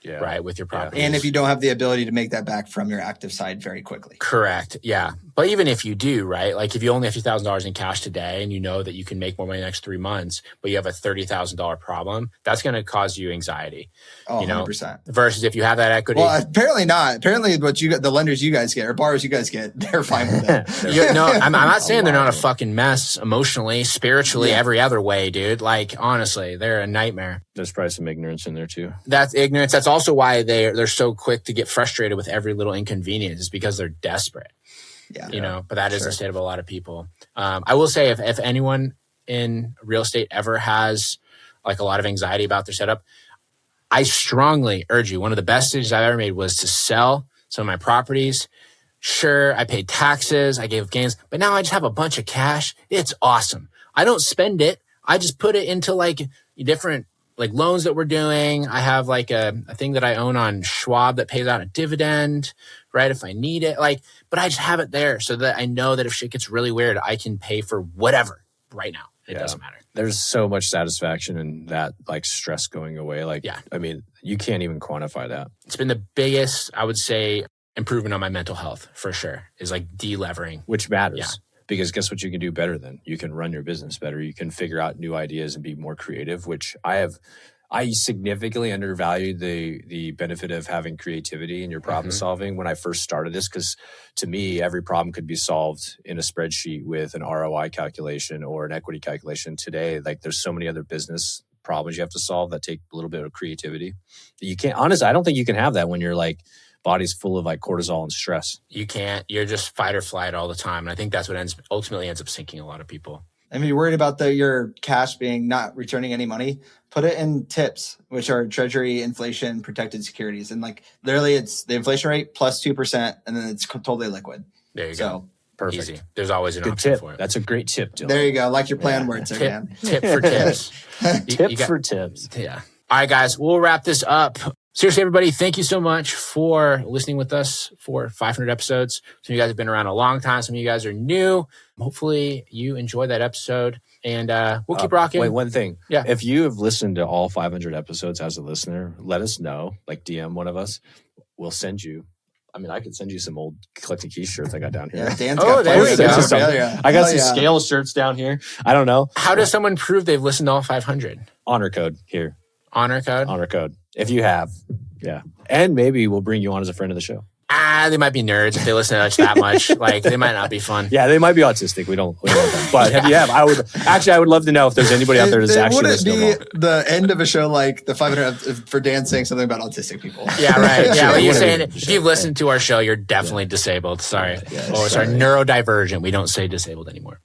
right, with your property. And if you don't have the ability to make that back from your active side very quickly. Correct. Yeah. But even if you do, right, like if you only have $2,000 in cash today and you know that you can make more money in the next 3 months, but you have a $30,000 problem, that's going to cause you anxiety. Oh, you know, 100%. Versus if you have that equity. Well, apparently not. Apparently the lenders you guys get or borrowers you guys get, they're fine with that. No, I'm not saying they're not a fucking mess emotionally, spiritually, every other way, dude. Like, honestly, they're a nightmare. There's probably some ignorance in there too. That's ignorance. That's also why they're so quick to get frustrated with every little inconvenience, is because they're desperate. Yeah. You know, but that is the state of a lot of people. I will say if anyone in real estate ever has like a lot of anxiety about their setup, I strongly urge you. One of the best decisions I've ever made was to sell some of my properties. Sure, I paid taxes, I gave gains, but now I just have a bunch of cash. It's awesome. I don't spend it. I just put it into like different like loans that we're doing. I have like a thing that I own on Schwab that pays out a dividend, right? If I need it, like, but I just have it there so that I know that if shit gets really weird, I can pay for whatever right now. It doesn't matter. There's so much satisfaction in that, like stress going away. Like, I mean, you can't even quantify that. It's been the biggest, I would say, improvement on my mental health for sure, is like de-levering. Which matters. Yeah. Because guess what you can do better then? You can run your business better. You can figure out new ideas and be more creative, which I significantly undervalued the benefit of having creativity in your problem solving when I first started this, because to me, every problem could be solved in a spreadsheet with an ROI calculation or an equity calculation. Today, like there's so many other business problems you have to solve that take a little bit of creativity. You can't, honestly, I don't think you can have that when you're like, body's full of like cortisol and stress. You can't. You're just fight or flight all the time. And I think that's what ultimately ends up sinking a lot of people. I mean, you're worried about your cash being not returning any money. Put it in TIPS, which are Treasury inflation protected securities. And like literally it's the inflation rate plus 2%, and then it's totally liquid. There you go. Perfect. Easy. There's always an good option tip for it. That's a great tip, Dylan. There you go. Like your plan words there, man. Tip for tips. Tip for tips. Yeah. All right, guys, we'll wrap this up. Seriously, everybody, thank you so much for listening with us for 500 episodes. Some of you guys have been around a long time. Some of you guys are new. Hopefully you enjoyed that episode, and we'll keep rocking. Wait, one thing. Yeah. If you have listened to all 500 episodes as a listener, let us know. Like DM one of us. We'll send you. I mean, I could send you some old Collecting Keys shirts I got down here. Yeah, Dan's got there we go. I got some scale shirts down here. I don't know. How does someone prove they've listened to all 500? Honor code here. Honor code? Honor code. If you have. Yeah. And maybe we'll bring you on as a friend of the show. They might be nerds if they listen to us that much. Like, they might not be fun. Yeah, they might be autistic. We don't want them. But if you have, I would love to know if there's anybody out there that's actually listening. Would it be the end of a show like the 500 for Dan saying something about autistic people? Yeah, right. Yeah, what you're saying, if you've listened to our show, you're definitely disabled. Sorry. Sorry, neurodivergent. We don't say disabled anymore.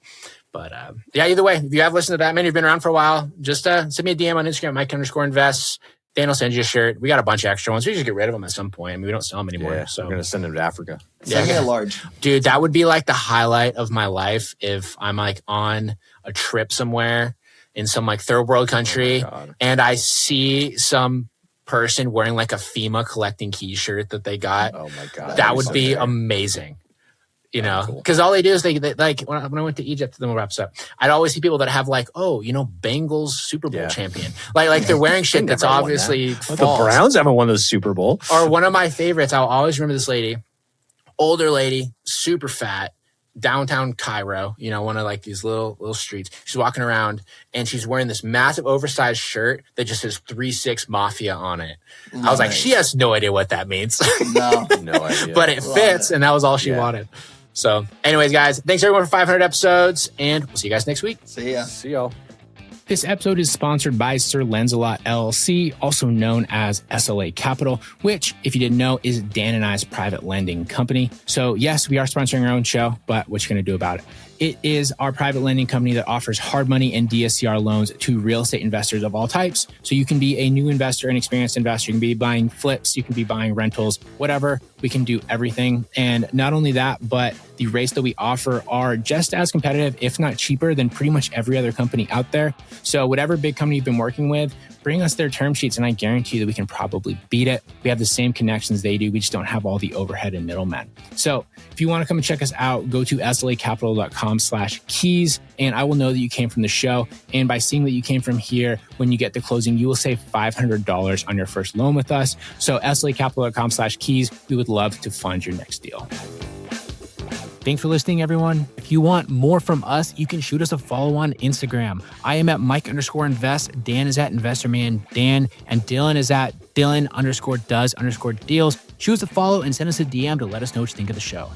But either way, if you have listened to that, many have been around for a while, just send me a DM on Instagram, Mike_invests. Dan will send you a shirt. We got a bunch of extra ones. We just get rid of them at some point. I mean, we don't sell them anymore. Yeah, so we're going to send them to Africa. Send me a large. Dude, that would be like the highlight of my life if I'm like on a trip somewhere in some like third world country and I see some person wearing like a FEMA Collecting Keys shirt that they got. Oh my God. That would be amazing. You know, because all they do is they like when I went to Egypt, then we'll wrap this up. I'd always see people that have like, Bengals Super Bowl champion. Like they're wearing shit that's obviously false. The Browns haven't won the Super Bowl. Or one of my favorites, I'll always remember this lady, older lady, super fat, downtown Cairo, one of like these little streets. She's walking around and she's wearing this massive oversized shirt that just says 3-6 Mafia on it. Nice. I was like, she has no idea what that means. No idea. But it fits, and that was all she wanted. So anyways, guys, thanks everyone for 500 episodes, and we'll see you guys next week. See ya. See y'all. This episode is sponsored by Sir Lancelot LLC, also known as SLA Capital, which, if you didn't know, is Dan and I's private lending company. So yes, we are sponsoring our own show, but what you going to do about it? It is our private lending company that offers hard money and DSCR loans to real estate investors of all types. So you can be a new investor, an experienced investor. You can be buying flips. You can be buying rentals, whatever. We can do everything. And not only that, but the rates that we offer are just as competitive, if not cheaper, than pretty much every other company out there. So whatever big company you've been working with, bring us their term sheets and I guarantee you that we can probably beat it. We have the same connections they do. We just don't have all the overhead and middlemen. So if you want to come and check us out, go to slacapital.com/keys and I will know that you came from the show. And by seeing that you came from here, when you get to closing, you will save $500 on your first loan with us. So slacapital.com/keys, we would love to fund your next deal. Thanks for listening, everyone. If you want more from us, you can shoot us a follow on Instagram. I am at Mike_invest. Dan is at InvestorMan Dan. And Dylan is at Dylan_does_deals. Shoot us a follow and send us a DM to let us know what you think of the show.